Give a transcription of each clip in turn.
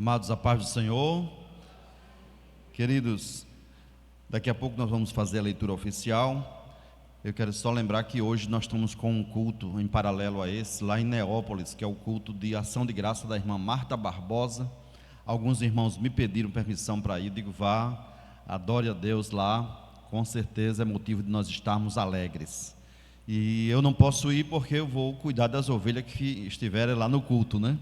Amados, a paz do Senhor. Queridos, daqui a pouco nós vamos fazer a leitura oficial. Eu quero só lembrar que hoje nós estamos com um culto em paralelo a esse, lá em Neópolis, que é o culto de ação de graça da irmã Marta Barbosa. Alguns irmãos me pediram permissão para ir, digo, vá, adore a Deus lá, com certeza é motivo de nós estarmos alegres. E eu não posso ir porque eu vou cuidar das ovelhas que estiverem lá no culto, né?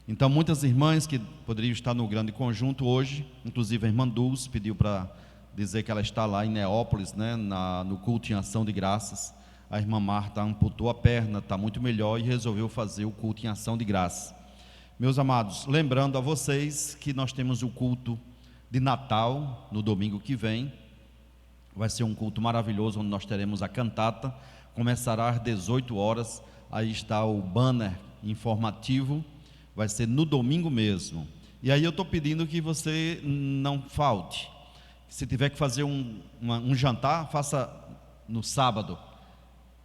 Então muitas irmãs que poderiam estar no grande conjunto hoje, inclusive a irmã Dulce pediu para dizer que ela está lá em Neópolis, né, no culto em ação de graças. A irmã Marta amputou a perna, está muito melhor e resolveu fazer o culto em ação de graça. Meus amados, lembrando a vocês que nós temos o culto de Natal no domingo que vem. Vai ser um culto maravilhoso, onde nós teremos a cantata, começará às 18 horas, aí está o banner informativo, vai ser no domingo mesmo. E aí eu estou pedindo que você não falte. Se tiver que fazer um jantar, faça no sábado,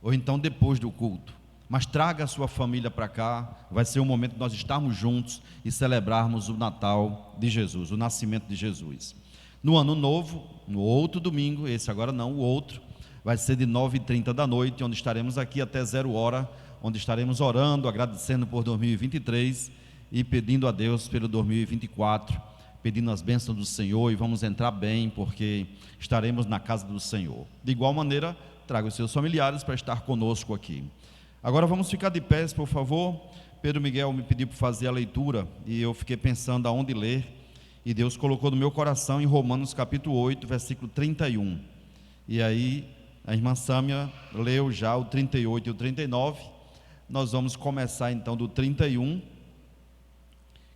ou então depois do culto. Mas traga a sua família para cá, vai ser um momento de nós estarmos juntos e celebrarmos o Natal de Jesus, o nascimento de Jesus. No ano novo, no outro domingo, esse agora não, o outro, vai ser de 9h30 da noite, onde estaremos aqui até 0h, onde estaremos orando, agradecendo por 2023 e pedindo a Deus pelo 2024, pedindo as bênçãos do Senhor, e vamos entrar bem, porque estaremos na casa do Senhor. De igual maneira, traga os seus familiares para estar conosco aqui. Agora vamos ficar de pé, por favor. Pedro Miguel me pediu para fazer a leitura, e eu fiquei pensando aonde ler, e Deus colocou no meu coração em Romanos capítulo 8, versículo 31. E aí, a irmã Sâmia leu já o 38 e o 39, nós vamos começar então do 31,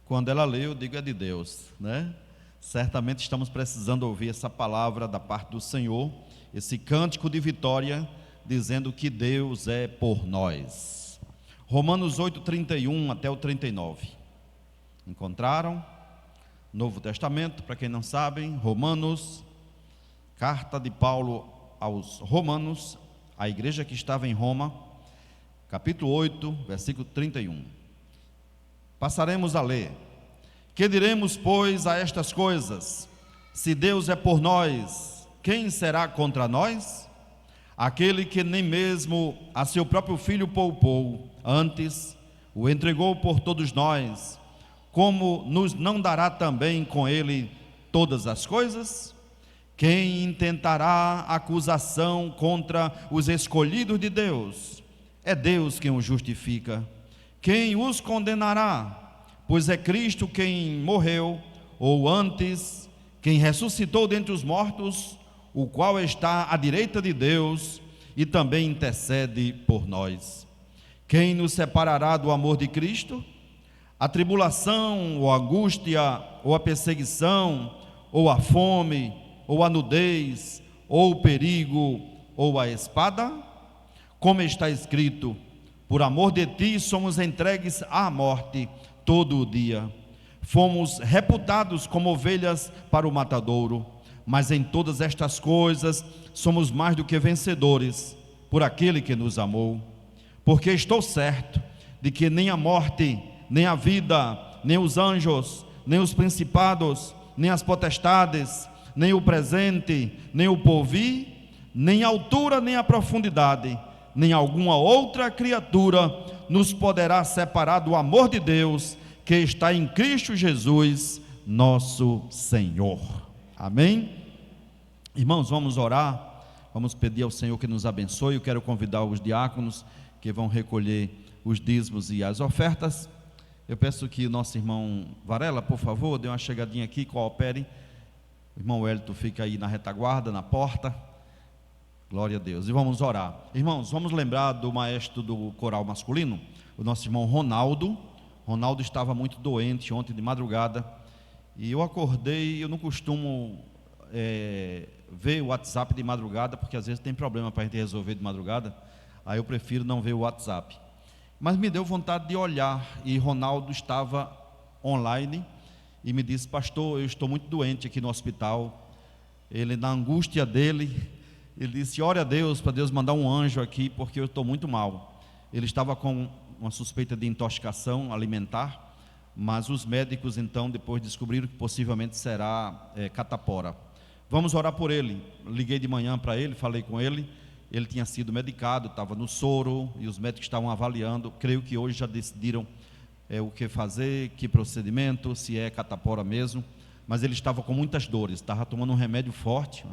quando ela leu, eu digo, é de Deus, né? Certamente estamos precisando ouvir essa palavra da parte do Senhor, esse cântico de vitória, dizendo que Deus é por nós. Romanos 8, 31 até o 39, encontraram? Novo Testamento, para quem não sabe, Romanos, carta de Paulo aos Romanos, a igreja que estava em Roma, capítulo 8, versículo 31. Passaremos a ler. Que diremos, pois, a estas coisas? Se Deus é por nós, quem será contra nós? Aquele que nem mesmo a seu próprio filho poupou, antes o entregou por todos nós, como nos não dará também com ele todas as coisas? Quem intentará acusação contra os escolhidos de Deus? É Deus quem os justifica. Quem os condenará? Pois é Cristo quem morreu, ou antes, quem ressuscitou dentre os mortos, o qual está à direita de Deus e também intercede por nós. Quem nos separará do amor de Cristo? A tribulação, ou a angústia, ou a perseguição, ou a fome, ou a nudez, ou o perigo, ou a espada? Como está escrito, por amor de ti somos entregues à morte todo o dia. Fomos reputados como ovelhas para o matadouro, mas em todas estas coisas somos mais do que vencedores, por aquele que nos amou. Porque estou certo de que nem a morte, nem a vida, nem os anjos, nem os principados, nem as potestades, nem o presente, nem o porvir, nem a altura, nem a profundidade, nem alguma outra criatura nos poderá separar do amor de Deus que está em Cristo Jesus, nosso Senhor. Amém? Irmãos, vamos orar, vamos pedir ao Senhor que nos abençoe. Eu quero convidar os diáconos que vão recolher os dízimos e as ofertas. Eu peço que o nosso irmão Varela, por favor, dê uma chegadinha aqui, coopere. O irmão Wellington fica aí na retaguarda, na porta. Glória a Deus. E vamos orar. Irmãos, vamos lembrar do maestro do coral masculino, o nosso irmão Ronaldo. Ronaldo estava muito doente ontem de madrugada, e eu acordei. Eu não costumo ver o WhatsApp de madrugada, porque às vezes tem problema para a gente resolver de madrugada, aí eu prefiro não ver o WhatsApp. Mas me deu vontade de olhar, e Ronaldo estava online, e me disse: pastor, eu estou muito doente aqui no hospital. Ele, na angústia dele, ele disse: ore a Deus, para Deus mandar um anjo aqui, porque eu estou muito mal. Ele estava com uma suspeita de intoxicação alimentar, mas os médicos então depois descobriram que possivelmente será catapora. Vamos orar por ele. Liguei de manhã para ele, falei com ele. Ele tinha sido medicado, estava no soro e os médicos estavam avaliando. Creio que hoje já decidiram o que fazer, que procedimento, se é catapora mesmo. Mas ele estava com muitas dores, estava tomando um remédio forte,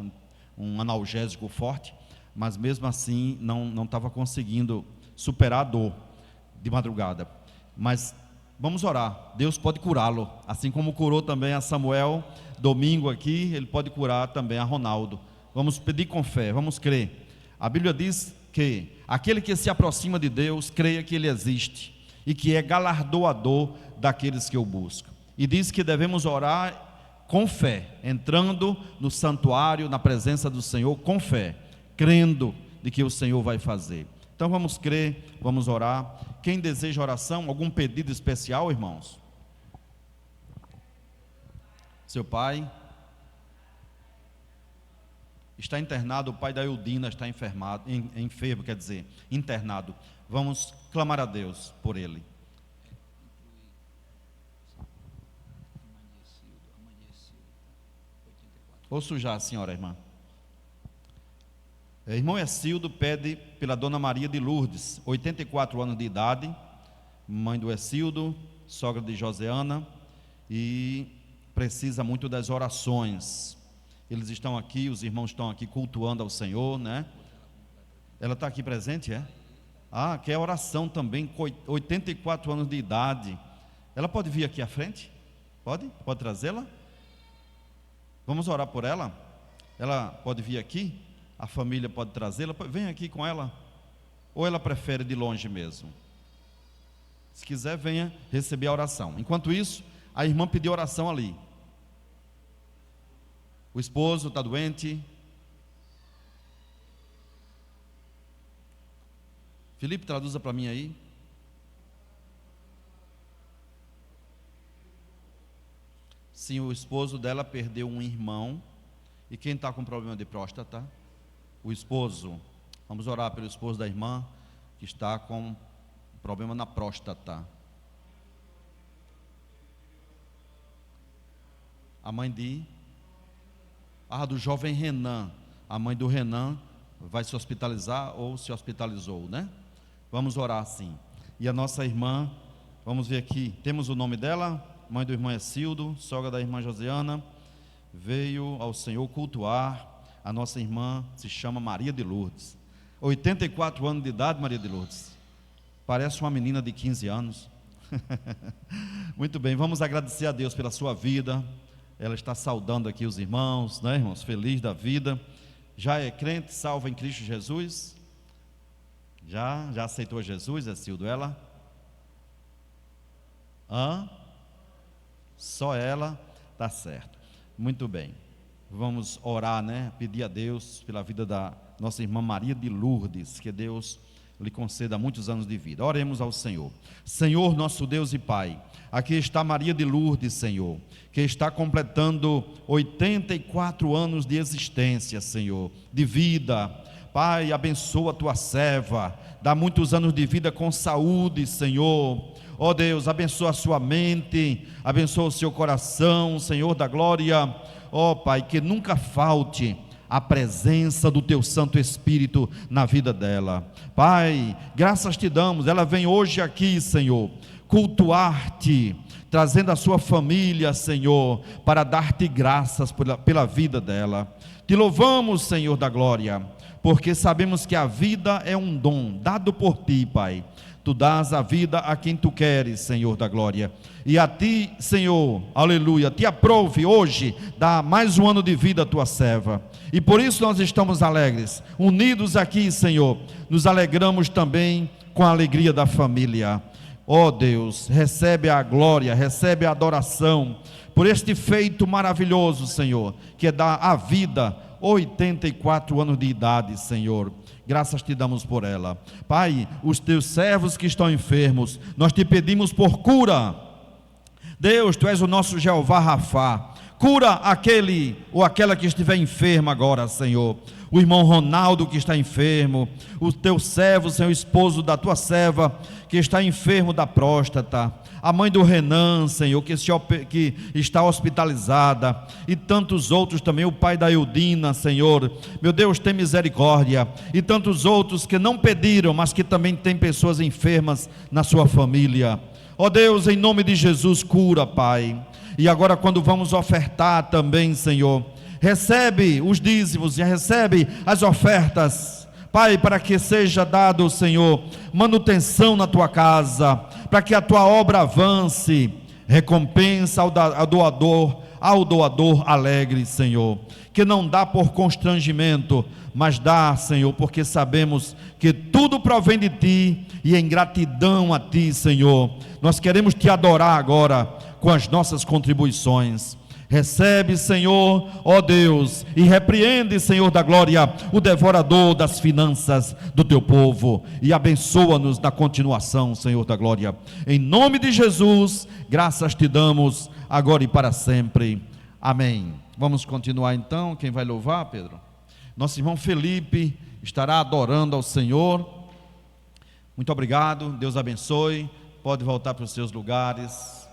um analgésico forte, mas mesmo assim não estava conseguindo superar a dor de madrugada. Mas vamos orar, Deus pode curá-lo, assim como curou também a Samuel domingo aqui, ele pode curar também a Ronaldo. Vamos pedir com fé, vamos crer. A Bíblia diz que aquele que se aproxima de Deus, creia que Ele existe e que é galardoador daqueles que o buscam. E diz que devemos orar com fé, entrando no santuário, na presença do Senhor, com fé, crendo de que o Senhor vai fazer. Então vamos crer, vamos orar. Quem deseja oração, algum pedido especial, irmãos? Seu pai está internado, o pai da Eudina está enfermo, internado. Vamos clamar a Deus por ele. Ouço já, senhora irmã. Irmão Ecildo pede pela Dona Maria de Lourdes, 84 anos de idade, mãe do Ecildo, sogra de Joseana, e precisa muito das orações. Eles estão aqui, os irmãos estão aqui cultuando ao Senhor, né? Ela está aqui presente, é? Ah, quer oração também, com 84 anos de idade. Ela pode vir aqui à frente? Pode? Pode trazê-la? Vamos orar por ela? Ela pode vir aqui? A família pode trazê-la? Vem aqui com ela. Ou ela prefere de longe mesmo? Se quiser, venha receber a oração. Enquanto isso, a irmã pediu oração ali. O esposo está doente. Felipe, traduza para mim aí. Sim, o esposo dela perdeu um irmão. E quem está com problema de próstata? O esposo. Vamos orar pelo esposo da irmã que está com problema na próstata. A mãe do jovem Renan. A mãe do Renan vai se hospitalizar ou se hospitalizou, né? Vamos orar assim. E a nossa irmã, vamos ver aqui, temos o nome dela, mãe do irmão Ecildo, sogra da irmã Joseana, veio ao Senhor cultuar. A nossa irmã se chama Maria de Lourdes, 84 anos de idade. Maria de Lourdes, parece uma menina de 15 anos. Muito bem, vamos agradecer a Deus pela sua vida. Ela está saudando aqui os irmãos, né, irmãos? Feliz da vida. Já é crente, salva em Cristo Jesus? Já aceitou Jesus, Ecildo? Ela? Só ela? Tá certo. Muito bem. Vamos orar, né? Pedir a Deus pela vida da nossa irmã Maria de Lourdes, que Deus lhe conceda muitos anos de vida. Oremos ao Senhor. Senhor, nosso Deus e Pai, aqui está Maria de Lourdes, Senhor, que está completando 84 anos de existência, Senhor, de vida. Pai, abençoa a tua serva, dá muitos anos de vida com saúde, Senhor. Ó Deus, abençoa a sua mente, abençoa o seu coração, Senhor da glória. Ó Pai, que nunca falte a presença do teu Santo Espírito na vida dela. Pai, graças te damos, ela vem hoje aqui, Senhor, cultuar-te, trazendo a sua família, Senhor, para dar-te graças pela vida dela. Te louvamos, Senhor da glória, porque sabemos que a vida é um dom dado por ti, Pai. Tu dás a vida a quem tu queres, Senhor da glória, e a ti, Senhor, aleluia, te aprove hoje, dá mais um ano de vida à tua serva, e por isso nós estamos alegres, unidos aqui, Senhor, nos alegramos também com a alegria da família. Ó Deus, recebe a glória, recebe a adoração, por este feito maravilhoso, Senhor, que dá a vida, 84 anos de idade, Senhor. Graças te damos por ela. Pai, os teus servos que estão enfermos, nós te pedimos por cura. Deus, tu és o nosso Jeová Rafá. Cura aquele ou aquela que estiver enferma agora, Senhor. o irmão Ronaldo que está enfermo, o teu servo, Senhor, esposo da tua serva que está enfermo da próstata, a mãe do Renan, Senhor, que está hospitalizada, e tantos outros também, o pai da Eudina, Senhor, meu Deus, tem misericórdia, e tantos outros que não pediram, mas que também tem pessoas enfermas na sua família. Ó Deus, em nome de Jesus, cura, Pai. E agora, quando vamos ofertar também, Senhor, recebe os dízimos e recebe as ofertas, Pai, para que seja dado, Senhor, manutenção na tua casa, para que a tua obra avance, recompensa ao doador alegre, Senhor, que não dá por constrangimento, mas dá, Senhor, porque sabemos que tudo provém de Ti, e em gratidão a Ti, Senhor, nós queremos Te adorar agora com as nossas contribuições. Recebe, Senhor, ó Deus, e repreende, Senhor da glória, o devorador das finanças do teu povo, e abençoa-nos na continuação, Senhor da glória. Em nome de Jesus, graças te damos, agora e para sempre. Amém. Vamos continuar então. Quem vai louvar, Pedro? Nosso irmão Felipe estará adorando ao Senhor. Muito obrigado, Deus abençoe. Pode voltar para os seus lugares.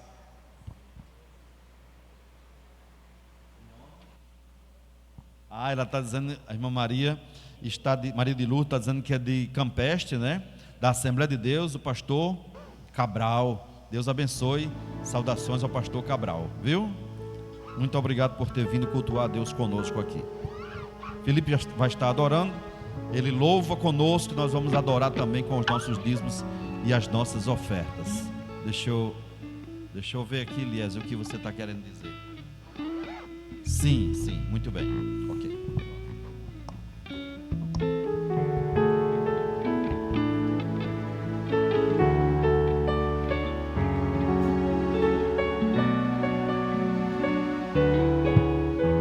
Ela está dizendo, a irmã Maria Maria de Lourdes está dizendo que é de Campestre, né? Da Assembleia de Deus, o pastor Cabral. Deus abençoe. Saudações ao pastor Cabral, viu? Muito obrigado por ter vindo cultuar a Deus conosco aqui. Felipe já vai estar adorando. Ele louva conosco, nós vamos adorar também com os nossos dízimos e as nossas ofertas. Deixa eu ver aqui, Elias, o que você está querendo dizer. Sim, muito bem. Ok.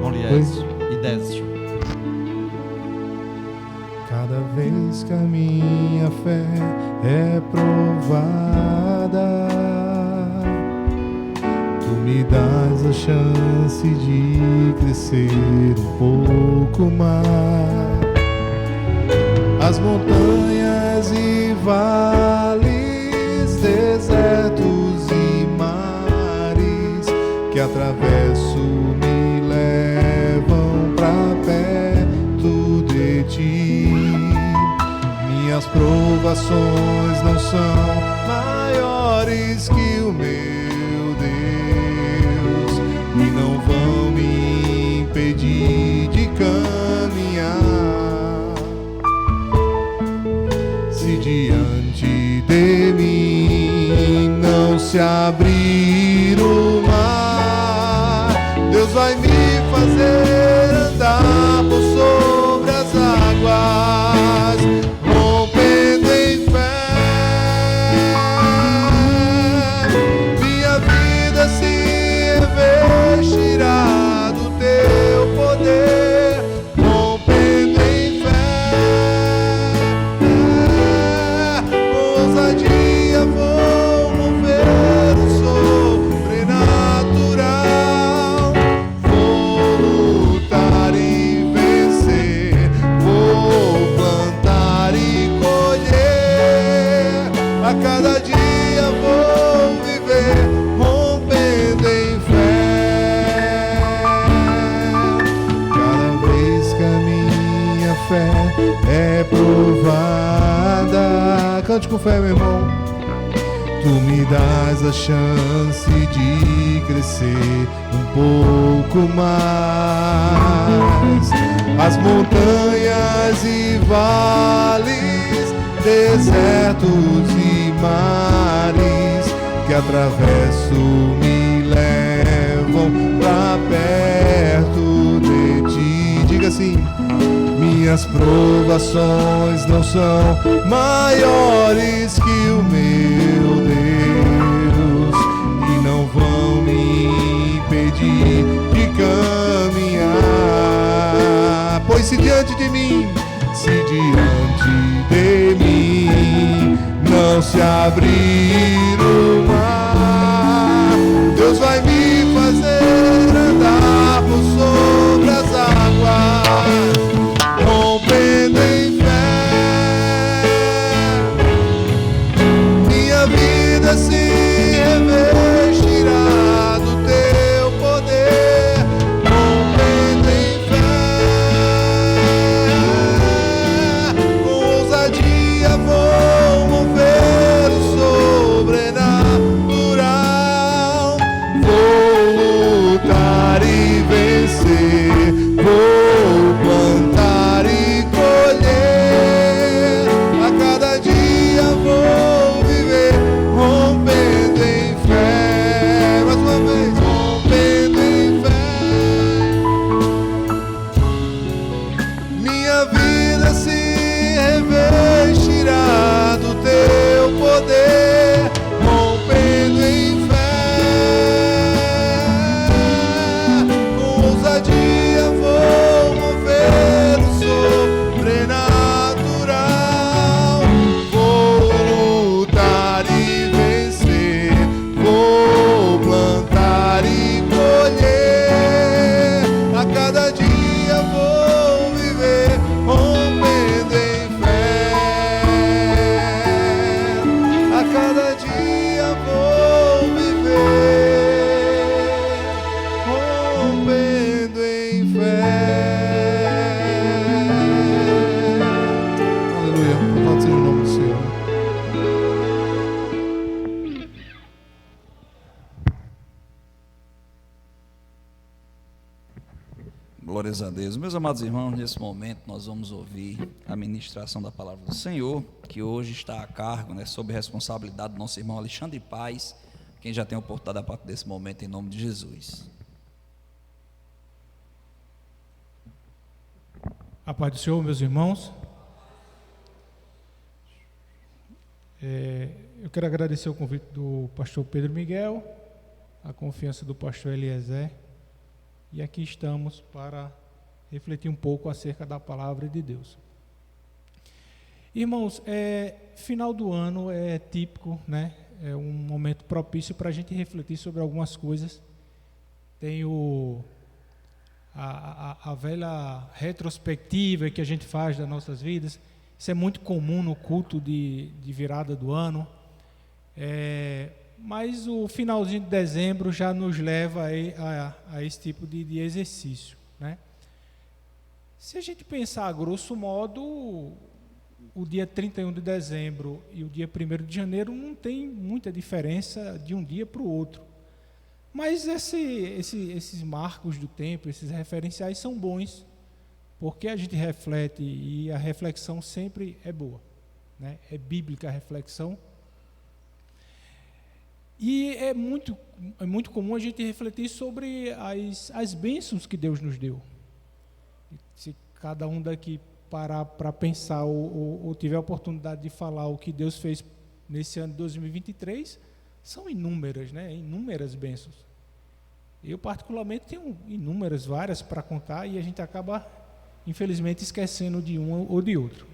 Bom, Elias e Décio. Cada vez que a minha fé é provada, Tu me dás a chance de crescer um pouco mais. As montanhas e vales, desertos e mares que atravesso me levam pra perto de Ti. Minhas provações não são maiores que o meu Deus, e não vão me impedir de caminhar. Se diante de mim não se abrir o mar, Deus vai me fazer andar por sobre as águas, rompendo em fé. Minha vida se revestirá do Teu poder, rompendo em fé. Com ousadia vou mover o sobrenatural. Vou lutar e vencer, vou plantar e colher. A cada dia vou viver rompendo em fé. Cada vez que a minha fé é provada, cante com fé, meu irmão. Tu me dás a chance de crescer um pouco mais. As montanhas e vales, desertos e mares que atravesso me levam pra perto de Ti. Diga assim: minhas provações não são maiores que o meu Deus, e não vão me impedir de caminhar. Pois se diante de mim não se abrir o mar, Deus vai me fazer andar por sobre as águas. vida se revestirá do teu poder, rompendo em fé. Com ousadia vou mover o sobrenatural, vou lutar e vencer, vou plantar e colher. A cada dia vou viver rompendo em fé. Mais uma vez, rompendo em fé. Minha vida se revestirá do teu poder, rompendo em fé. Com ousadia vou mover o sobrenatural, vou lutar e vencer, vou plantar e colher. A cada dia vou viver rompendo em fé. A cada dia vou viver rompendo em fé. Aleluia, louvado seja o nome do Senhor. Glórias a Deus. Meus amados irmãos, nesse momento nós vamos ouvir a ministração da palavra do Senhor, que hoje está a cargo, sob responsabilidade do nosso irmão Alexandre Paz, quem já tem a oportunidade a partir desse momento, em nome de Jesus. A paz do Senhor, meus irmãos. Eu quero agradecer o convite do pastor Pedro Miguel, a confiança do pastor Eliezer, e aqui estamos para refletir um pouco acerca da palavra de Deus. Irmãos, final do ano é típico, é um momento propício para a gente refletir sobre algumas coisas. Tem a velha retrospectiva que a gente faz das nossas vidas. Isso é muito comum no culto de virada do ano. Mas o finalzinho de dezembro já nos leva a esse tipo de exercício, Se a gente pensar a grosso modo, o dia 31 de dezembro e o dia 1º de janeiro não tem muita diferença de um dia para o outro. Mas esses marcos do tempo, esses referenciais são bons, porque a gente reflete e a reflexão sempre é boa, É bíblica a reflexão. E é muito comum a gente refletir sobre as bênçãos que Deus nos deu. Se cada um daqui parar para pensar ou tiver a oportunidade de falar o que Deus fez nesse ano de 2023, são inúmeras, inúmeras bênçãos. Eu, particularmente, tenho várias para contar, e a gente acaba, infelizmente, esquecendo de um ou de outro.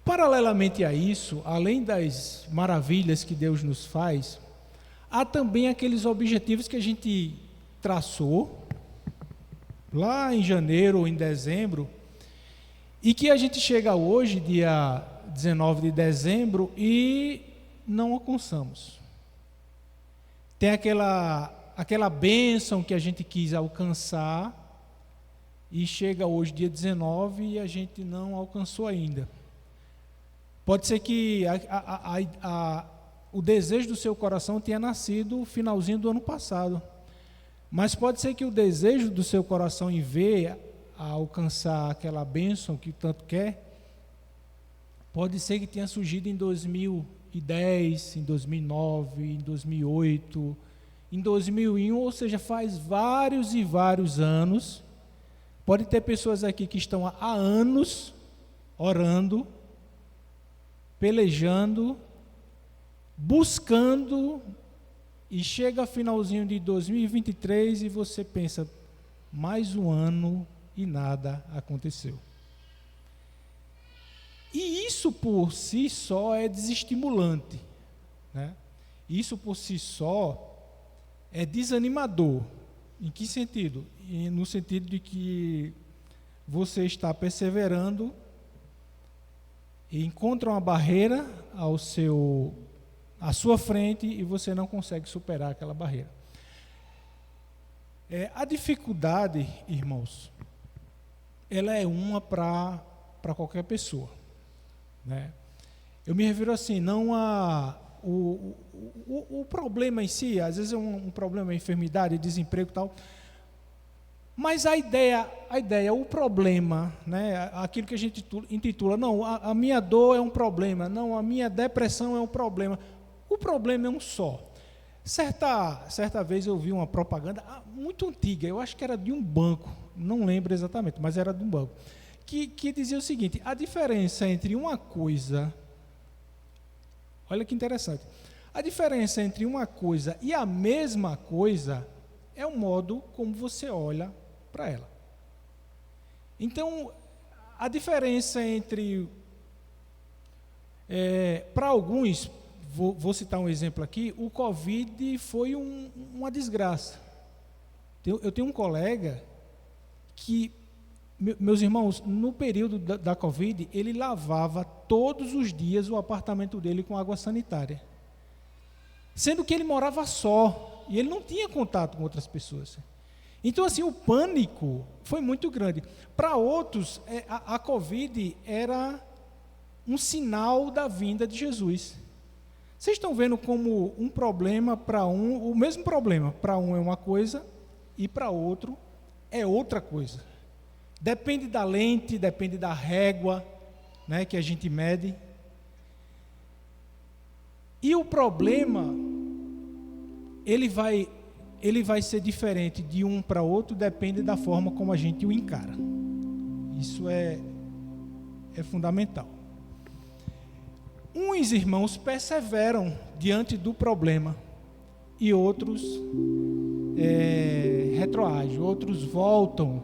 Paralelamente a isso, além das maravilhas que Deus nos faz, há também aqueles objetivos que a gente traçou lá em janeiro ou em dezembro, e que a gente chega hoje, dia 19 de dezembro, e não alcançamos. Tem aquela bênção que a gente quis alcançar, e chega hoje, dia 19, e a gente não alcançou ainda. Pode ser que o desejo do seu coração tenha nascido no finalzinho do ano passado, mas pode ser que o desejo do seu coração em ver alcançar aquela bênção que tanto quer, pode ser que tenha surgido em 2010, em 2009, em 2008, em 2001, ou seja, faz vários e vários anos. Pode ter pessoas aqui que estão há anos orando, pelejando, buscando, e chega finalzinho de 2023 e você pensa, mais um ano e nada aconteceu. E isso por si só é desestimulante, Isso por si só é desanimador. Em que sentido? No sentido de que você está perseverando e encontra uma barreira à sua frente e você não consegue superar aquela barreira. A dificuldade, irmãos, ela é uma para qualquer pessoa, né? Eu me refiro assim, não a o problema em si, às vezes é um problema, enfermidade, desemprego e tal, mas a ideia, o problema, né, aquilo que a gente intitula, não, a minha dor é um problema, não, a minha depressão é um problema. O problema é um só. Certa vez eu vi uma propaganda muito antiga, eu acho que era de um banco, não lembro exatamente, mas era de um banco, que dizia o seguinte: a diferença entre uma coisa, olha que interessante, a diferença entre uma coisa e a mesma coisa é o modo como você olha para ela. Então, a diferença entre, para alguns, vou citar um exemplo aqui, o Covid foi uma desgraça. Eu tenho um colega que, meus irmãos, no período da Covid, ele lavava todos os dias o apartamento dele com água sanitária, sendo que ele morava só, e ele não tinha contato com outras pessoas. Então, assim, o pânico foi muito grande. Para outros, a Covid era um sinal da vinda de Jesus. Vocês estão vendo como um problema para o mesmo problema, para um é uma coisa e para outro é outra coisa. Depende da lente, depende da régua, né, que a gente mede. E o problema, ele vai ser diferente de um para outro, depende da forma como a gente o encara. Isso é fundamental. Uns irmãos perseveram diante do problema e outros retroagem, outros voltam,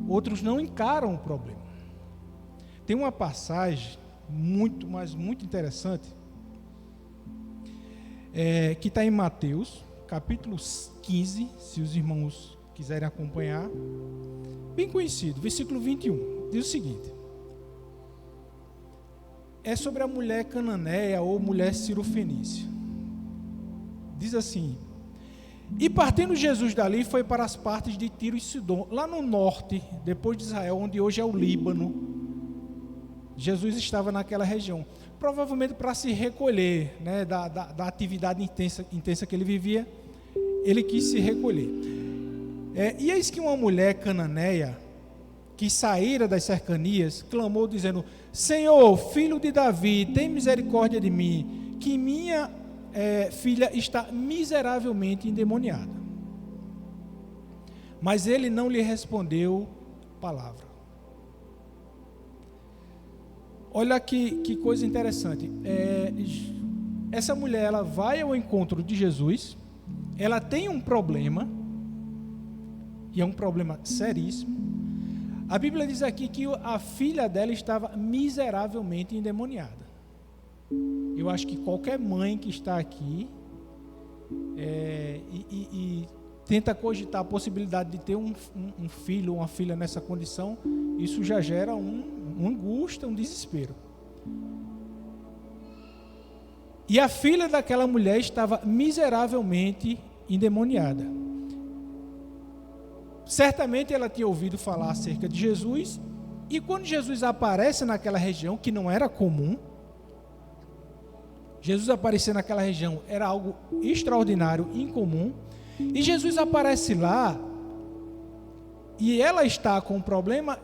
outros não encaram o problema. Tem uma passagem muito, mas muito interessante, que está em Mateus, capítulo 15, se os irmãos quiserem acompanhar, bem conhecido, versículo 21, diz o seguinte: é sobre a mulher cananeia ou mulher cirofenícia. Diz assim: e partindo Jesus dali, foi para as partes de Tiro e Sidom, lá no norte, depois de Israel, onde hoje é o Líbano. Jesus estava naquela região, provavelmente para se recolher, né, da atividade intensa que ele vivia. Ele quis se recolher. E eis que uma mulher cananeia, que saíra das cercanias, clamou dizendo: Senhor, filho de Davi, tem misericórdia de mim, que minha filha está miseravelmente endemoniada. Mas ele não lhe respondeu palavra. Olha que coisa interessante. Essa mulher, ela vai ao encontro de Jesus, ela tem um problema, e é um problema seríssimo. A Bíblia diz aqui que a filha dela estava miseravelmente endemoniada. Eu acho que qualquer mãe que está aqui e tenta cogitar a possibilidade de ter um filho ou uma filha nessa condição, isso já gera uma angústia, um desespero. E a filha daquela mulher estava miseravelmente endemoniada. Certamente ela tinha ouvido falar acerca de Jesus, e quando Jesus aparece naquela região, que não era comum, Jesus aparecer naquela região era algo extraordinário, incomum, e Jesus aparece lá, e ela está com um problema,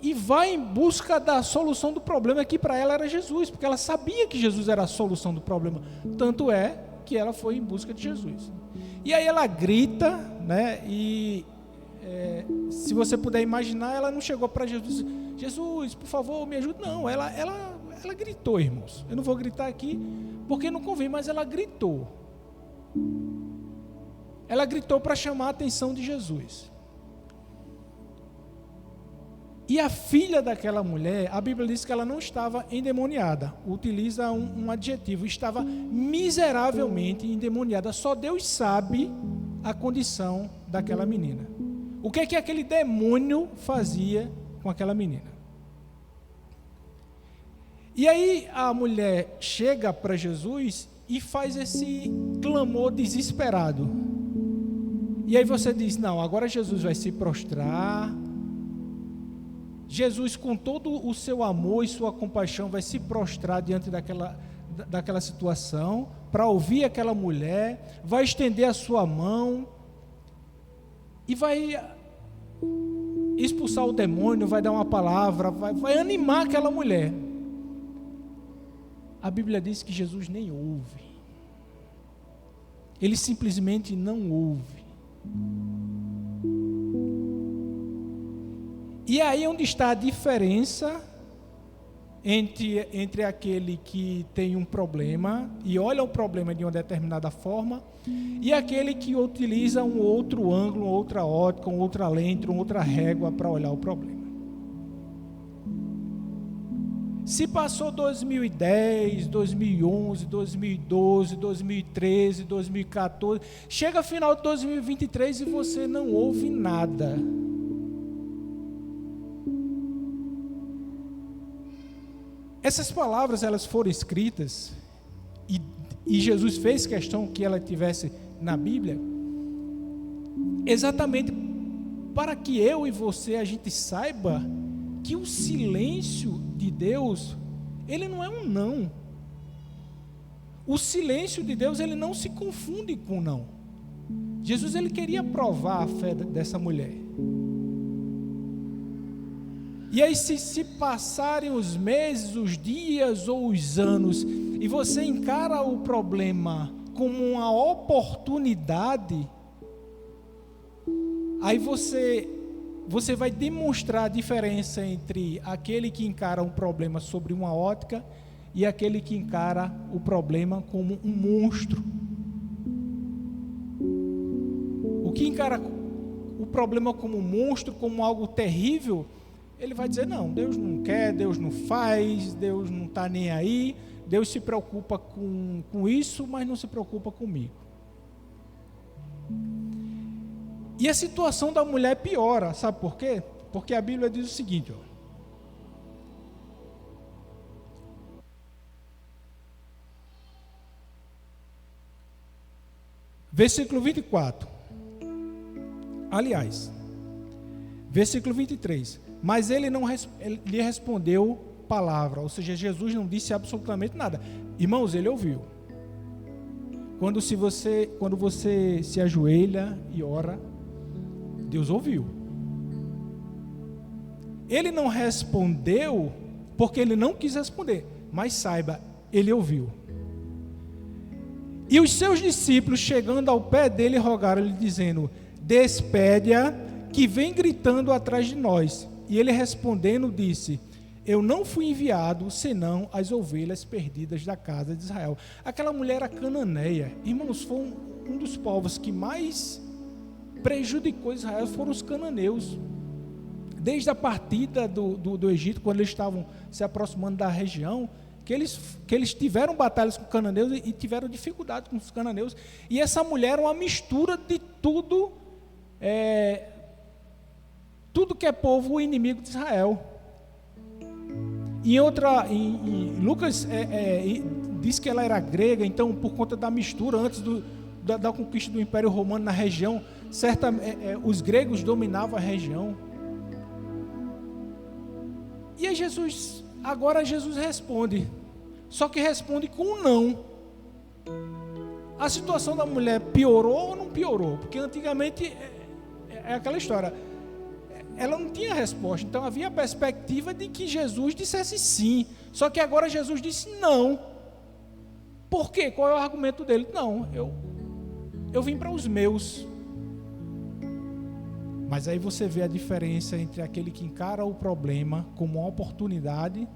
e vai em busca da solução do problema, que para ela era Jesus, porque ela sabia que Jesus era a solução do problema, tanto é que ela foi em busca de Jesus. E aí ela grita, né, e se você puder imaginar, ela não chegou para Jesus: Jesus, por favor, me ajude. Não, ela gritou, irmãos. Eu não vou gritar aqui, porque não convém, mas ela gritou. Ela gritou para chamar a atenção de Jesus. E a filha daquela mulher, a Bíblia diz que ela não estava endemoniada, utiliza um adjetivo, estava miseravelmente endemoniada. Só Deus sabe a condição daquela menina. O que aquele demônio fazia com aquela menina? E aí a mulher chega para Jesus e faz esse clamor desesperado. E aí você diz, não, agora Jesus vai se prostrar. Jesus, com todo o seu amor e sua compaixão, vai se prostrar diante daquela situação, para ouvir aquela mulher, vai estender a sua mão e vai expulsar o demônio, vai dar uma palavra, vai animar aquela mulher. A Bíblia diz que Jesus nem ouve. Ele simplesmente não ouve. E aí é onde está a diferença entre aquele que tem um problema e olha o problema de uma determinada forma e aquele que utiliza um outro ângulo, outra ótica, outra lente, outra régua para olhar o problema. Se passou 2010, 2011, 2012, 2013, 2014, chega final de 2023 e você não ouve nada. Essas palavras, elas foram escritas e Jesus fez questão que ela tivesse na Bíblia exatamente para que eu e você, a gente saiba que o silêncio de Deus, ele não é um não. O silêncio de Deus, ele não se confunde com não. Jesus, ele queria provar a fé dessa mulher. E aí se passarem os meses, os dias ou os anos, e você encara o problema como uma oportunidade, aí você vai demonstrar a diferença entre aquele que encara um problema sobre uma ótica e aquele que encara o problema como um monstro. O que encara o problema como um monstro, como algo terrível, ele vai dizer, não, Deus não quer, Deus não faz, Deus não está nem aí, Deus se preocupa com isso, mas não se preocupa comigo. E a situação da mulher piora, sabe por quê? Porque a Bíblia diz o seguinte, ó. Versículo 24. Aliás, versículo 23. Mas ele não lhe respondeu palavra, ou seja, Jesus não disse absolutamente nada. Irmãos, ele ouviu. Quando você se ajoelha e ora, Deus ouviu. Ele não respondeu porque ele não quis responder, mas saiba, ele ouviu. E os seus discípulos, chegando ao pé dele, rogaram-lhe, dizendo, despede-a, que vem gritando atrás de nós. E ele respondendo disse, eu não fui enviado senão as ovelhas perdidas da casa de Israel. Aquela mulher era cananeia. Irmãos, foi um dos povos que mais prejudicou Israel, foram os cananeus. Desde a partida do Egito, quando eles estavam se aproximando da região, que eles tiveram batalhas com os cananeus e tiveram dificuldade com os cananeus. E essa mulher era uma mistura de tudo, tudo que é povo inimigo de Israel. Em Lucas diz que ela era grega, então por conta da mistura antes da conquista do Império Romano na região, os gregos dominavam a região. E aí agora Jesus responde, só que responde com um não. A situação da mulher piorou ou não piorou? Porque antigamente é aquela história, ela não tinha resposta, então havia a perspectiva de que Jesus dissesse sim, só que agora Jesus disse não. Por quê? Qual é o argumento dele? Não, eu vim para os meus. Mas aí você vê a diferença entre aquele que encara o problema como uma oportunidade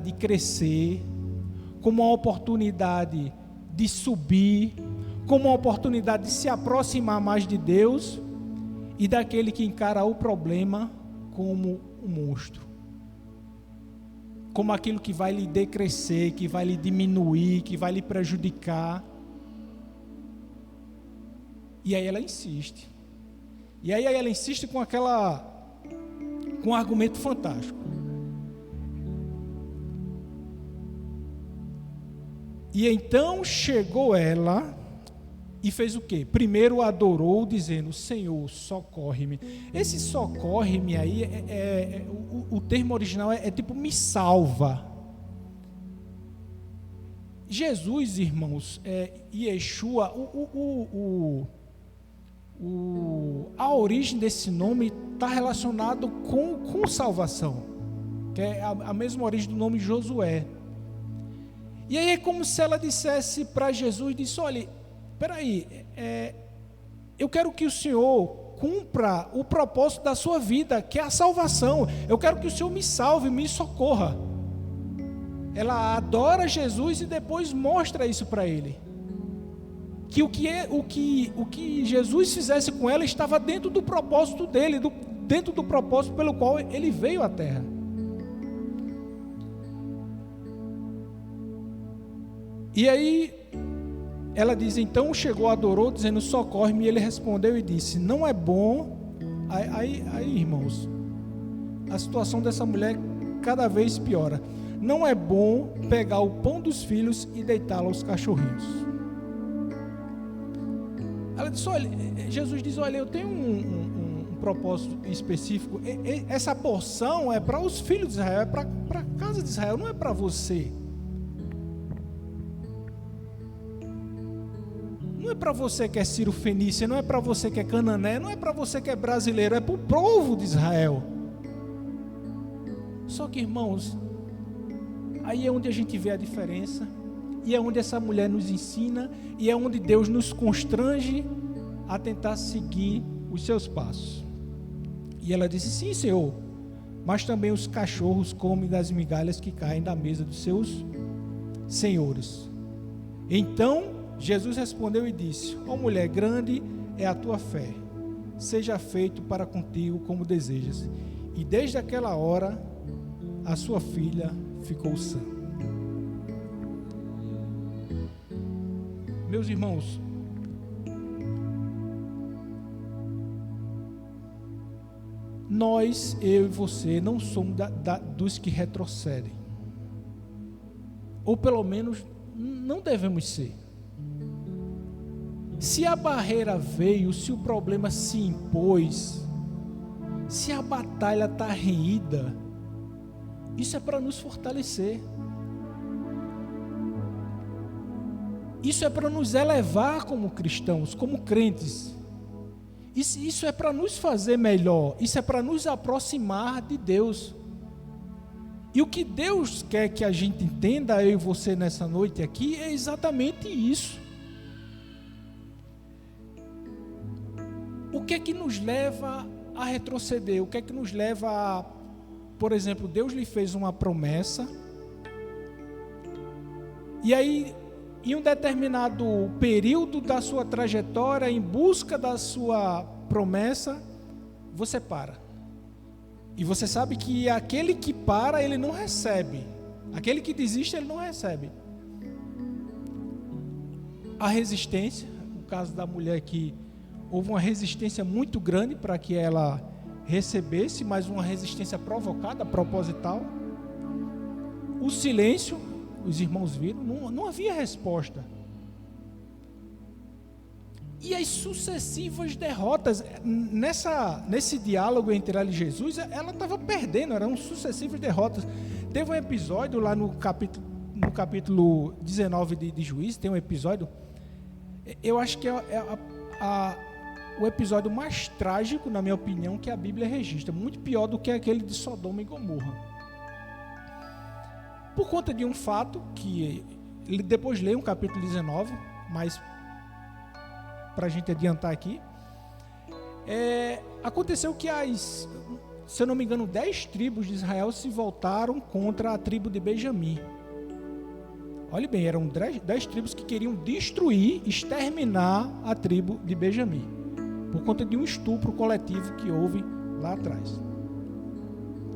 de crescer, como uma oportunidade de subir, como uma oportunidade de se aproximar mais de Deus, e daquele que encara o problema como um monstro, como aquilo que vai lhe decrescer, que vai lhe diminuir, que vai lhe prejudicar. E aí ela insiste. E aí ela insiste com um argumento fantástico. E então chegou ela e fez o quê? Primeiro adorou, dizendo: Senhor, socorre-me. Esse socorre-me aí, o termo original é tipo me salva. Jesus, irmãos, Yeshua, a origem desse nome está relacionado com salvação, que é a mesma origem do nome Josué. E aí é como se ela dissesse para Jesus, disse: olha, peraí, eu quero que o Senhor cumpra o propósito da sua vida, que é a salvação. Eu quero que o Senhor me salve, me socorra. Ela adora Jesus e depois mostra isso para ele, que o que Jesus fizesse com ela estava dentro do propósito dele, dentro do propósito pelo qual ele veio à terra. E aí ela diz: então chegou, adorou, dizendo: socorre-me. E ele respondeu e disse: não é bom. Aí, irmãos, a situação dessa mulher cada vez piora. Não é bom pegar o pão dos filhos e deitá-lo aos cachorrinhos. Ela disse: olha, Jesus diz: olha, eu tenho um propósito específico. Essa porção é para os filhos de Israel, é para a casa de Israel, não é para você. Não é para você que é Ciro Fenícia, não é para você que é Canané, não é para você que é brasileiro, é para o povo de Israel. Só que, irmãos, aí é onde a gente vê a diferença, e é onde essa mulher nos ensina, e é onde Deus nos constrange a tentar seguir os seus passos. E ela disse: sim, Senhor, mas também os cachorros comem das migalhas que caem da mesa dos seus senhores. Então Jesus respondeu e disse: ó mulher, grande é a tua fé, seja feito para contigo como desejas. E desde aquela hora a sua filha ficou sã. Meus irmãos, nós, eu e você, não somos dos que retrocedem, ou pelo menos não devemos ser. Se a barreira veio, se o problema se impôs, se a batalha está renhida, isso é para nos fortalecer. Isso é para nos elevar como cristãos, como crentes. Isso é para nos fazer melhor. Isso é para nos aproximar de Deus. E o que Deus quer que a gente entenda, eu e você nessa noite aqui, é exatamente isso. O que é que nos leva a retroceder? O que é que nos leva a, por exemplo, Deus lhe fez uma promessa, e aí, em um determinado período da sua trajetória, em busca da sua promessa, você para. E você sabe que aquele que para, ele não recebe. Aquele que desiste, ele não recebe. A resistência, no caso da mulher que houve uma resistência muito grande para que ela recebesse, mas uma resistência provocada, proposital. O silêncio, os irmãos viram, não havia resposta. E as sucessivas derrotas, nesse diálogo entre ela e Jesus, ela estava perdendo, eram sucessivas derrotas. Teve um episódio lá no capítulo 19 de Juízes, tem um episódio, eu acho que o episódio mais trágico, na minha opinião, que a Bíblia registra, muito pior do que aquele de Sodoma e Gomorra. Por conta de um fato que depois leia o capítulo 19, mas para a gente adiantar aqui, aconteceu que se eu não me engano, 10 tribos de Israel se voltaram contra a tribo de Benjamim. Olhe bem, eram 10 tribos que queriam destruir, exterminar a tribo de Benjamim, por conta de um estupro coletivo que houve lá atrás.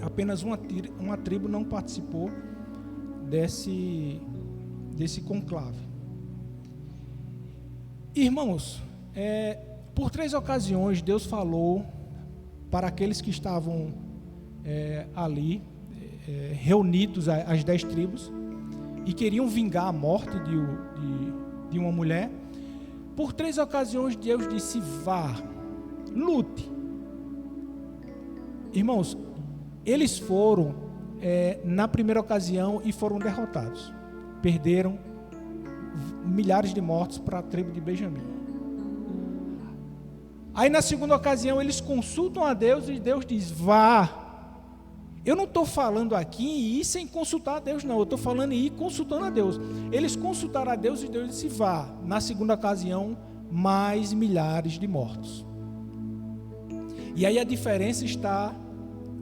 Apenas uma tribo não participou desse conclave. Irmãos, por 3 ocasiões Deus falou para aqueles que estavam ali, reunidos, as 10 tribos, e queriam vingar a morte de uma mulher. Por 3 ocasiões Deus disse: vá, lute. Irmãos, eles foram na primeira ocasião e foram derrotados. Perderam milhares de mortos para a tribo de Benjamim. Aí na segunda ocasião eles consultam a Deus e Deus diz: vá. Eu não estou falando aqui em ir sem consultar a Deus, não. Eu estou falando em ir consultando a Deus. Eles consultaram a Deus e Deus disse: vá. Na segunda ocasião, mais milhares de mortos. E aí a diferença está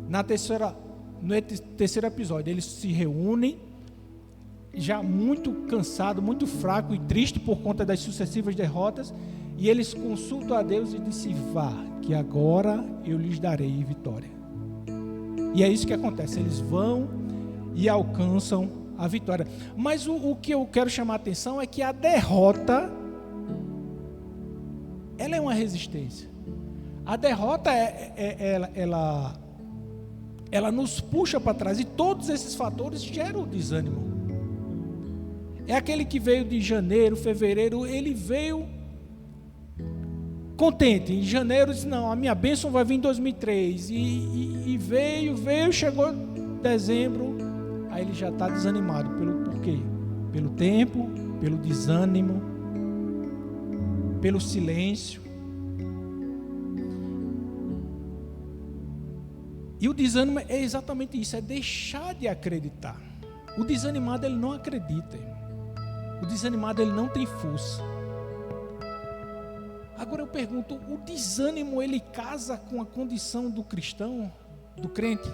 no terceiro episódio. Eles se reúnem, já muito cansado, muito fraco e triste por conta das sucessivas derrotas, e eles consultam a Deus e dizem: vá, que agora eu lhes darei vitória. E é isso que acontece, eles vão e alcançam a vitória. Mas o que eu quero chamar a atenção é que a derrota, ela é uma resistência. A derrota, ela nos puxa para trás, e todos esses fatores geram o desânimo. É aquele que veio de janeiro, fevereiro, ele veio contente. Em janeiro disse: não, a minha bênção vai vir em 2003. E veio, chegou dezembro, aí ele já está desanimado. Por quê? Pelo tempo, pelo desânimo, pelo silêncio. E o desânimo é exatamente isso, é deixar de acreditar. O desanimado, ele não acredita. O desanimado, ele não tem força. Agora eu pergunto, o desânimo, ele casa com a condição do cristão, do crente?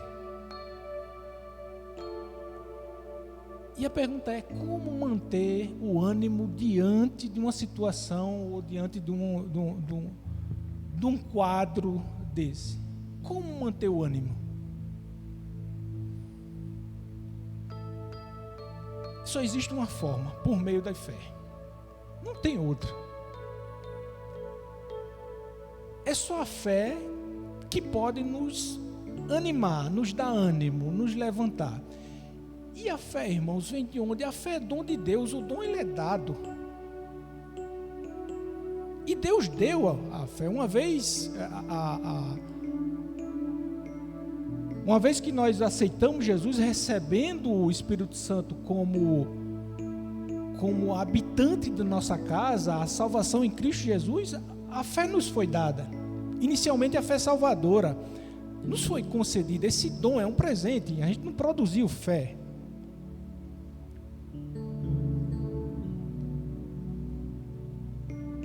E a pergunta é: como manter o ânimo diante de uma situação ou diante de um quadro desse? Como manter o ânimo? Só existe uma forma: por meio da fé. Não tem outra. É só a fé que pode nos animar, nos dar ânimo, nos levantar. E a fé, irmãos, vem de onde? A fé é dom de Deus, o dom ele é dado. E Deus deu a fé. Uma vez que nós aceitamos Jesus, recebendo o Espírito Santo como habitante da nossa casa, a salvação em Cristo Jesus, a fé nos foi dada. Inicialmente a fé salvadora nos foi concedida. Esse dom é um presente. A gente não produziu fé.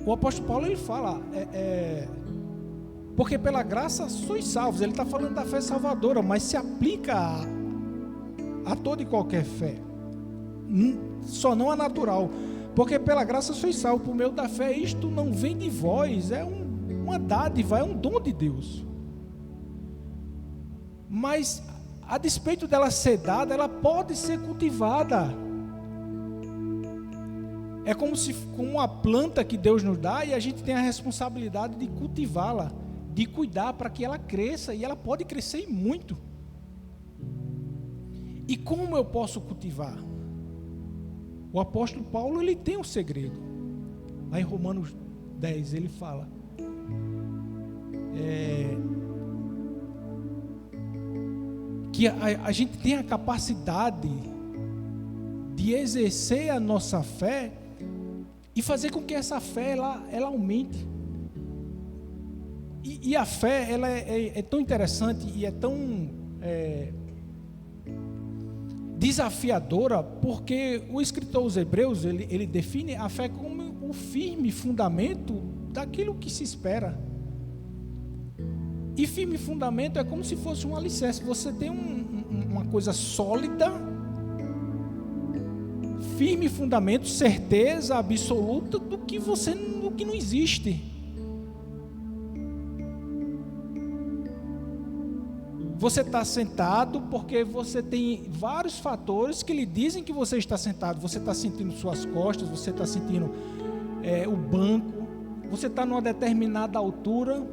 O apóstolo Paulo, ele fala, porque pela graça sois salvos. Ele está falando da fé salvadora, mas se aplica a toda e qualquer fé, só não a natural. Porque pela graça sois salvos por meio da fé. Isto não vem de vós, é uma dádiva, é um dom de Deus. Mas a despeito dela ser dada, ela pode ser cultivada. É como uma planta que Deus nos dá, e a gente tem a responsabilidade de cultivá-la, de cuidar para que ela cresça, e ela pode crescer muito. E como eu posso cultivar? O apóstolo Paulo, ele tem um segredo. Lá em Romanos 10 ele fala que a gente tem a capacidade de exercer a nossa fé e fazer com que essa fé ela aumente. E a fé, ela é tão interessante e é tão desafiadora, porque o escritor aos Hebreus, ele define a fé como o firme fundamento daquilo que se espera. E firme fundamento é como se fosse um alicerce. Você tem uma coisa sólida, firme fundamento, certeza absoluta do que não existe. Você está sentado porque você tem vários fatores que lhe dizem que você está sentado. Você está sentindo suas costas, você está sentindo o banco, você está numa determinada altura.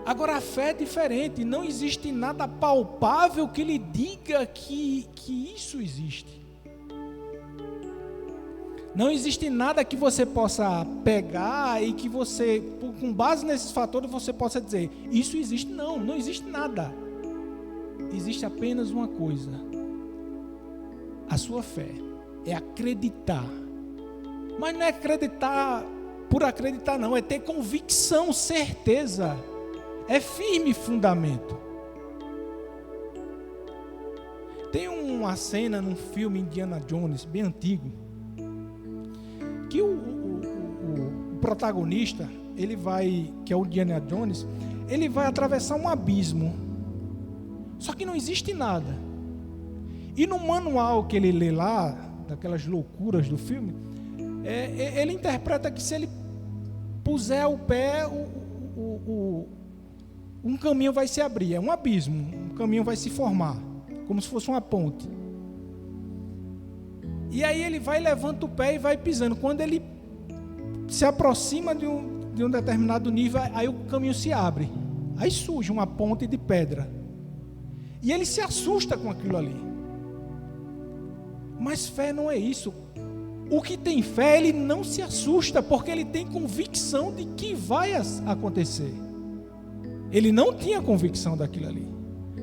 Agora a fé é diferente, não existe nada palpável que lhe diga que isso existe. Não existe nada que você possa pegar e que você, com base nesses fatores, você possa dizer, isso existe. Não, não existe nada. Existe apenas uma coisa. A sua fé é acreditar. Mas não é acreditar por acreditar, não. É ter convicção, certeza. É firme fundamento. Tem uma cena num filme Indiana Jones, bem antigo, que o protagonista, ele vai, que é o Indiana Jones, ele vai atravessar um abismo. Só que não existe nada. E no manual que ele lê lá, daquelas loucuras do filme, ele interpreta que se ele puser o pé, um caminho vai se abrir. É um abismo, um caminho vai se formar, como se fosse uma ponte. E aí ele vai, levanta o pé e vai pisando. Quando ele se aproxima de um determinado nível, aí o caminho se abre. Aí surge uma ponte de pedra. E ele se assusta com aquilo ali. Mas fé não é isso. O que tem fé, ele não se assusta, porque ele tem convicção de que vai acontecer. Ele não tinha convicção daquilo ali.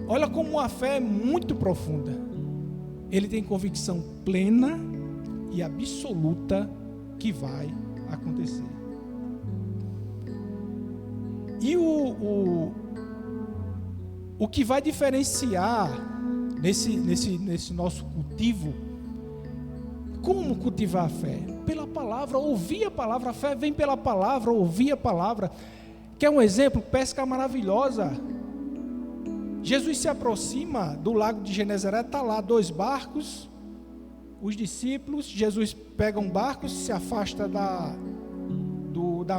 Olha como a fé é muito profunda. Ele tem convicção plena e absoluta que vai acontecer. E o que vai diferenciar nesse nosso cultivo, como cultivar a fé? Pela palavra, ouvir a palavra. A fé vem pela palavra, ouvir a palavra. Quer um exemplo? Pesca maravilhosa. Jesus se aproxima do lago de Genezaré, está lá 2 barcos, os discípulos. Jesus pega um barco, se afasta da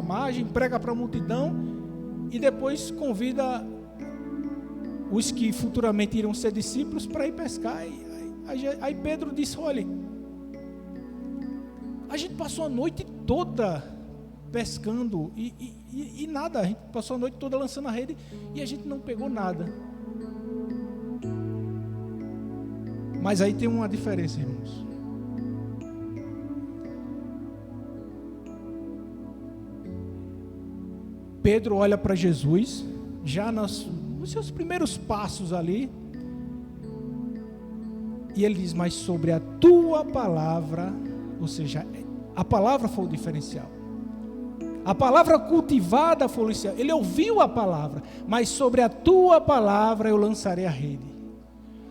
margem, prega para a multidão e depois convida os que futuramente irão ser discípulos para ir pescar. Aí Pedro disse, olha, a gente passou a noite toda pescando e nada, a gente passou a noite toda lançando a rede e a gente não pegou nada. Mas aí tem uma diferença, irmãos. Pedro olha para Jesus, já nos seus primeiros passos ali, e ele diz, mas sobre a tua palavra, ou seja, a palavra foi o diferencial. A palavra cultivada foi o diferencial. Ele ouviu a palavra, mas sobre a tua palavra eu lançarei a rede.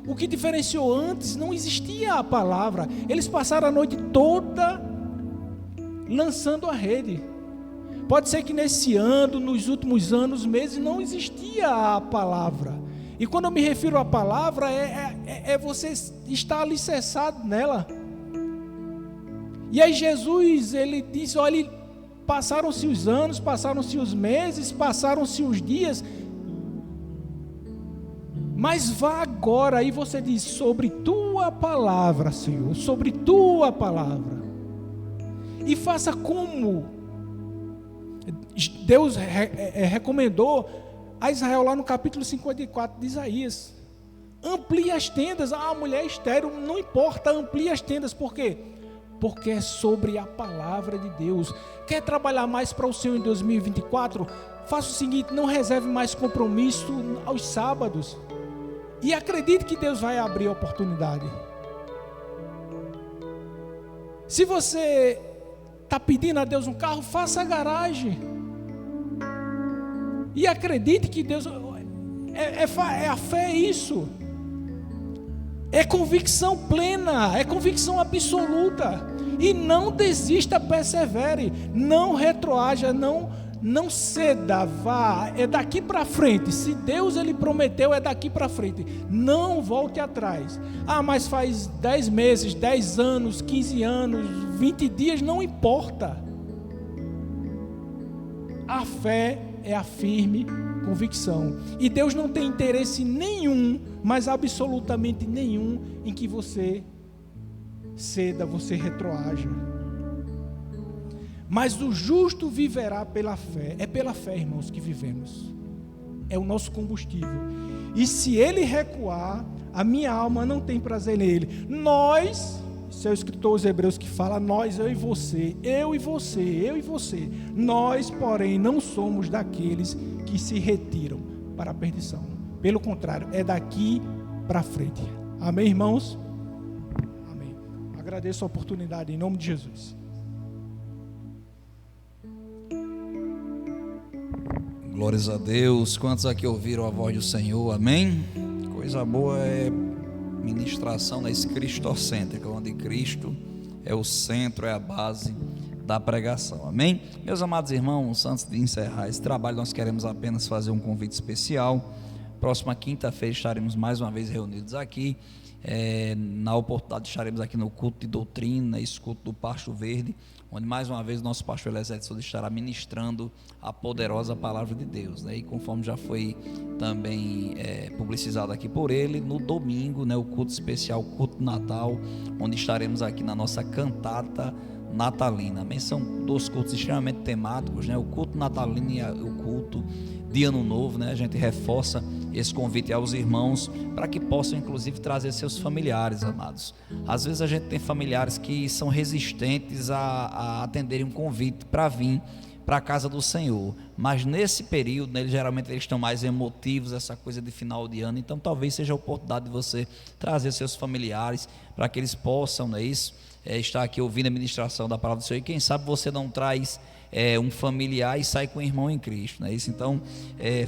O que diferenciou antes, não existia a palavra. Eles passaram a noite toda lançando a rede. Pode ser que nesse ano, nos últimos anos, meses, não existia a palavra. E quando eu me refiro à palavra, é você estar alicerçado nela. E aí Jesus, ele diz, olha, passaram-se os anos, passaram-se os meses, passaram-se os dias, mas vá agora, aí você diz, sobre tua palavra, Senhor, sobre tua palavra, e faça como Deus recomendou a Israel lá no capítulo 54 de Isaías. Amplie as tendas. A mulher estéril, não importa, amplie as tendas. Por quê? Porque é sobre a palavra de Deus. Quer trabalhar mais para o Senhor em 2024? Faça o seguinte, não reserve mais compromisso aos sábados. E acredite que Deus vai abrir a oportunidade. Se você está pedindo a Deus um carro, faça a garagem. E acredite que Deus... a fé é isso. É convicção plena, é convicção absoluta. E não desista, persevere. Não retroaja, não ceda, vá, é daqui para frente. Se Deus ele prometeu, é daqui para frente. Não volte atrás. Ah, mas faz 10 meses, 10 anos, 15 anos, 20 dias, não importa. A fé é a firme convicção. E Deus não tem interesse nenhum, mas absolutamente nenhum, em que você ceda, você retroaja. Mas o justo viverá pela fé. É pela fé, irmãos, que vivemos. É o nosso combustível. E se ele recuar, a minha alma não tem prazer nele. Nós, Esse é o escritor aos Hebreus que fala: nós, eu e você, eu e você, eu e você. Nós, porém, não somos daqueles que se retiram para a perdição. Pelo contrário, é daqui para frente. Amém, irmãos? Amém. Agradeço a oportunidade em nome de Jesus. Glórias a Deus. Quantos aqui ouviram a voz do Senhor? Amém? Coisa boa é ministração cristocêntrica, onde Cristo é o centro, é a base da pregação. Amém? Meus amados irmãos, antes de encerrar esse trabalho, nós queremos apenas fazer um convite especial. Próxima quinta-feira estaremos mais uma vez reunidos aqui. Na oportunidade estaremos aqui no culto de doutrina, esse culto do Pasto Verde, onde mais uma vez o nosso pastor Eliezer de Souza estará ministrando a poderosa palavra de Deus, né? E conforme já foi também publicizado aqui por ele, no domingo, né, o culto especial, o culto Natal, onde estaremos aqui na nossa cantata natalina. Amém? São dois cultos extremamente temáticos, né? O culto natalino e o culto de Ano Novo, né? A gente reforça esse convite aos irmãos para que possam inclusive trazer seus familiares, amados. Às vezes a gente tem familiares que são resistentes a atenderem um convite para vir para a casa do Senhor, mas nesse período, né, geralmente eles estão mais emotivos, essa coisa de final de ano. Então talvez seja a oportunidade de você trazer seus familiares para que eles possam, não é isso? Estar aqui ouvindo a ministração da palavra do Senhor. E quem sabe você não traz um familiar e sai com um irmão em Cristo, não é isso? Então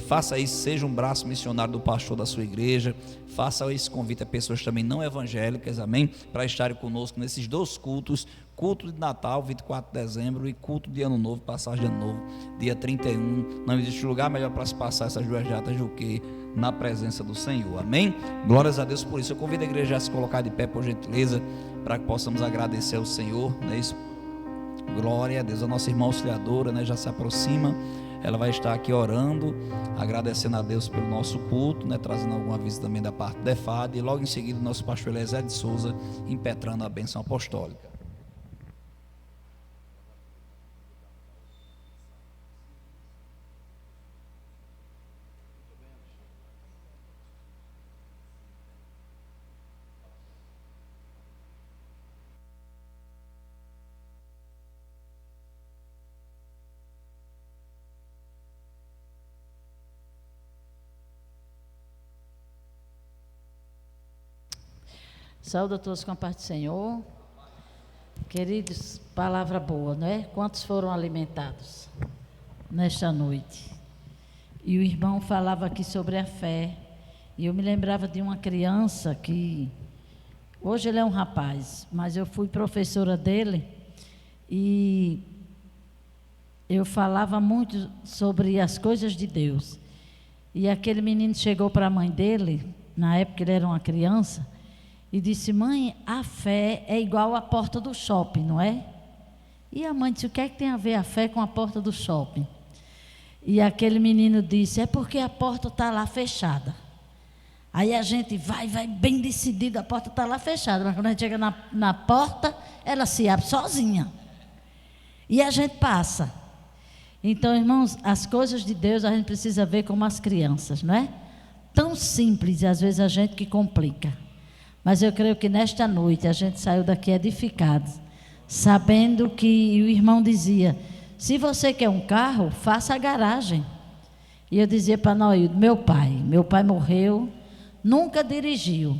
faça isso, seja um braço missionário do pastor da sua igreja, faça esse convite a pessoas também não evangélicas, amém? Para estarem conosco nesses dois cultos, culto de Natal, 24 de dezembro, e culto de Ano Novo, passagem de Ano Novo, dia 31, não existe lugar melhor para se passar essas duas datas do que na presença do Senhor, amém? Glórias a Deus por isso. Eu convido a igreja a se colocar de pé, por gentileza, para que possamos agradecer ao Senhor, não é isso? Glória a Deus. A nossa irmã auxiliadora, né, já se aproxima, ela vai estar aqui orando, agradecendo a Deus pelo nosso culto, né, trazendo algum aviso também da parte da EFAD, e logo em seguida o nosso pastor Eliezer de Souza impetrando a bênção apostólica. Saúde a todos com a paz do Senhor. Queridos, palavra boa, não é? Quantos foram alimentados nesta noite? E o irmão falava aqui sobre a fé. E eu me lembrava de uma criança que... Hoje ele é um rapaz, mas eu fui professora dele. E eu falava muito sobre as coisas de Deus. E aquele menino chegou para a mãe dele, na época ele era uma criança, e disse: mãe, a fé é igual à porta do shopping, não é? E a mãe disse: o que é que tem a ver a fé com a porta do shopping? E aquele menino disse: é porque a porta está lá fechada. Aí a gente vai bem decidido, a porta está lá fechada, mas quando a gente chega na porta, ela se abre sozinha. E a gente passa. Então, irmãos, as coisas de Deus a gente precisa ver como as crianças, não é? Tão simples, e às vezes a gente que complica. Mas eu creio que nesta noite a gente saiu daqui edificado, sabendo que o irmão dizia: se você quer um carro, faça a garagem. E eu dizia para Noildo: meu pai morreu, nunca dirigiu,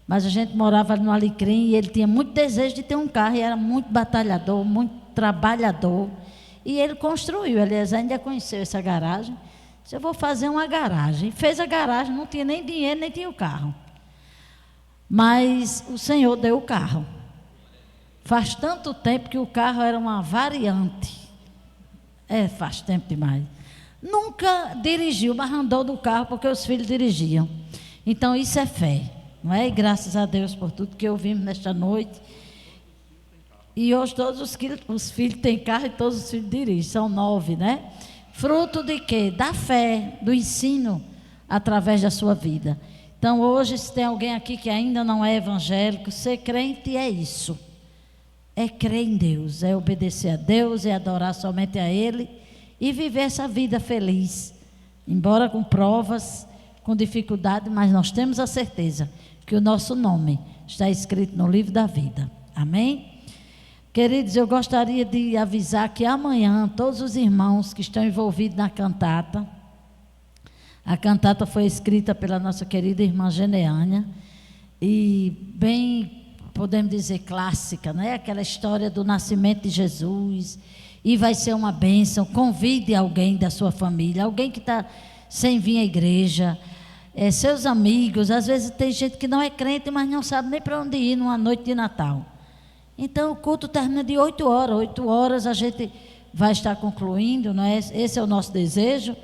mas a gente morava no Alecrim e ele tinha muito desejo de ter um carro, e era muito batalhador, muito trabalhador, e ele construiu. Aliás, ainda conheceu essa garagem. Disse: eu vou fazer uma garagem. Fez a garagem, não tinha nem dinheiro, nem tinha o carro. Mas o Senhor deu o carro. Faz tanto tempo que o carro era uma variante. Faz tempo demais. Nunca dirigiu, mas andou do carro porque os filhos dirigiam. Então isso é fé, não é? E graças a Deus por tudo que ouvimos nesta noite. E hoje todos os filhos têm carro e todos os filhos dirigem. São 9, né? Fruto de quê? Da fé, do ensino através da sua vida. Então hoje, se tem alguém aqui que ainda não é evangélico, ser crente é isso. É crer em Deus, é obedecer a Deus, é adorar somente a Ele e viver essa vida feliz. Embora com provas, com dificuldade, mas nós temos a certeza que o nosso nome está escrito no livro da vida. Amém? Queridos, eu gostaria de avisar que amanhã todos os irmãos que estão envolvidos na cantata, a cantata foi escrita pela nossa querida irmã Geneânia, e bem, podemos dizer, clássica, né? Aquela história do nascimento de Jesus, e vai ser uma bênção. Convide alguém da sua família, alguém que está sem vir à igreja, seus amigos. Às vezes tem gente que não é crente, mas não sabe nem para onde ir numa noite de Natal. Então o culto termina de 8 horas. 8 horas a gente vai estar concluindo, não é? Esse é o nosso desejo.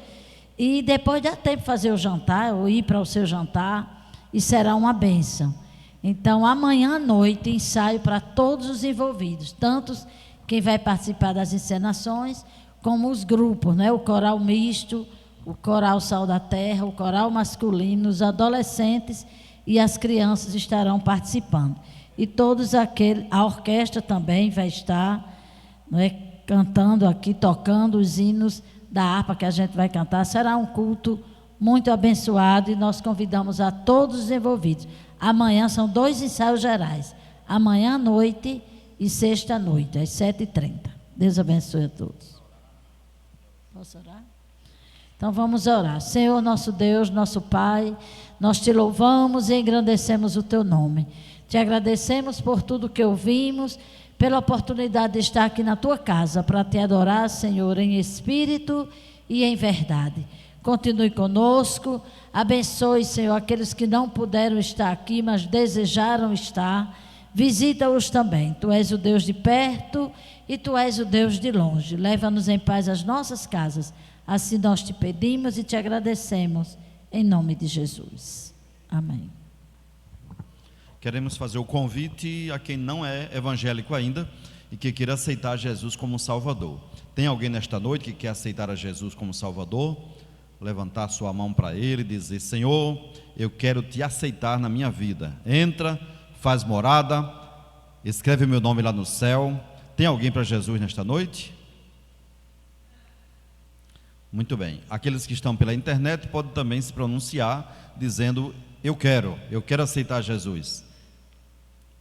E depois dá tempo de fazer o jantar, ou ir para o seu jantar, e será uma bênção. Então amanhã à noite, ensaio para todos os envolvidos, tanto quem vai participar das encenações, como os grupos, né? O coral misto, o coral Sal da Terra, o coral masculino, os adolescentes e as crianças estarão participando. E todos aqueles, a orquestra também vai estar, não é, cantando aqui, tocando os hinos da harpa que a gente vai cantar. Será um culto muito abençoado e nós convidamos a todos os envolvidos. Amanhã são 2 ensaios gerais, amanhã à noite e sexta à noite, às 7h30. Deus abençoe a todos. Posso orar? Então vamos orar. Senhor nosso Deus, nosso Pai, nós te louvamos e engrandecemos o teu nome. Te agradecemos por tudo que ouvimos, pela oportunidade de estar aqui na tua casa para te adorar, Senhor, em espírito e em verdade. Continue conosco, abençoe, Senhor, aqueles que não puderam estar aqui, mas desejaram estar. Visita-os também. Tu és o Deus de perto e tu és o Deus de longe. Leva-nos em paz às nossas casas. Assim nós te pedimos e te agradecemos, em nome de Jesus. Amém. Queremos fazer o convite a quem não é evangélico ainda e que queira aceitar Jesus como Salvador. Tem alguém nesta noite que quer aceitar a Jesus como Salvador? Levantar sua mão para Ele e dizer: Senhor, eu quero te aceitar na minha vida. Entra, faz morada, escreve meu nome lá no céu. Tem alguém para Jesus nesta noite? Muito bem. Aqueles que estão pela internet podem também se pronunciar dizendo: eu quero aceitar Jesus.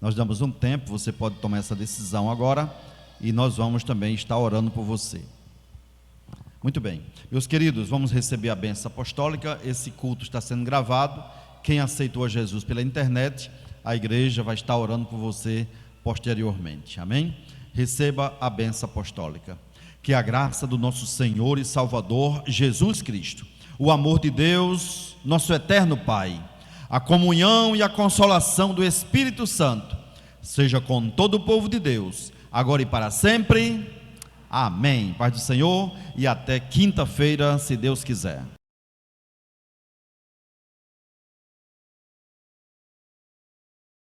Nós damos um tempo, você pode tomar essa decisão agora e nós vamos também estar orando por você. Muito bem. Meus queridos, vamos receber a bênção apostólica. Esse culto está sendo gravado. Quem aceitou a Jesus pela internet, a igreja vai estar orando por você posteriormente. Amém? Receba a bênção apostólica. Que a graça do nosso Senhor e Salvador Jesus Cristo, o amor de Deus, nosso eterno Pai, a comunhão e a consolação do Espírito Santo seja com todo o povo de Deus, agora e para sempre. Amém. Paz do Senhor e até quinta-feira, se Deus quiser.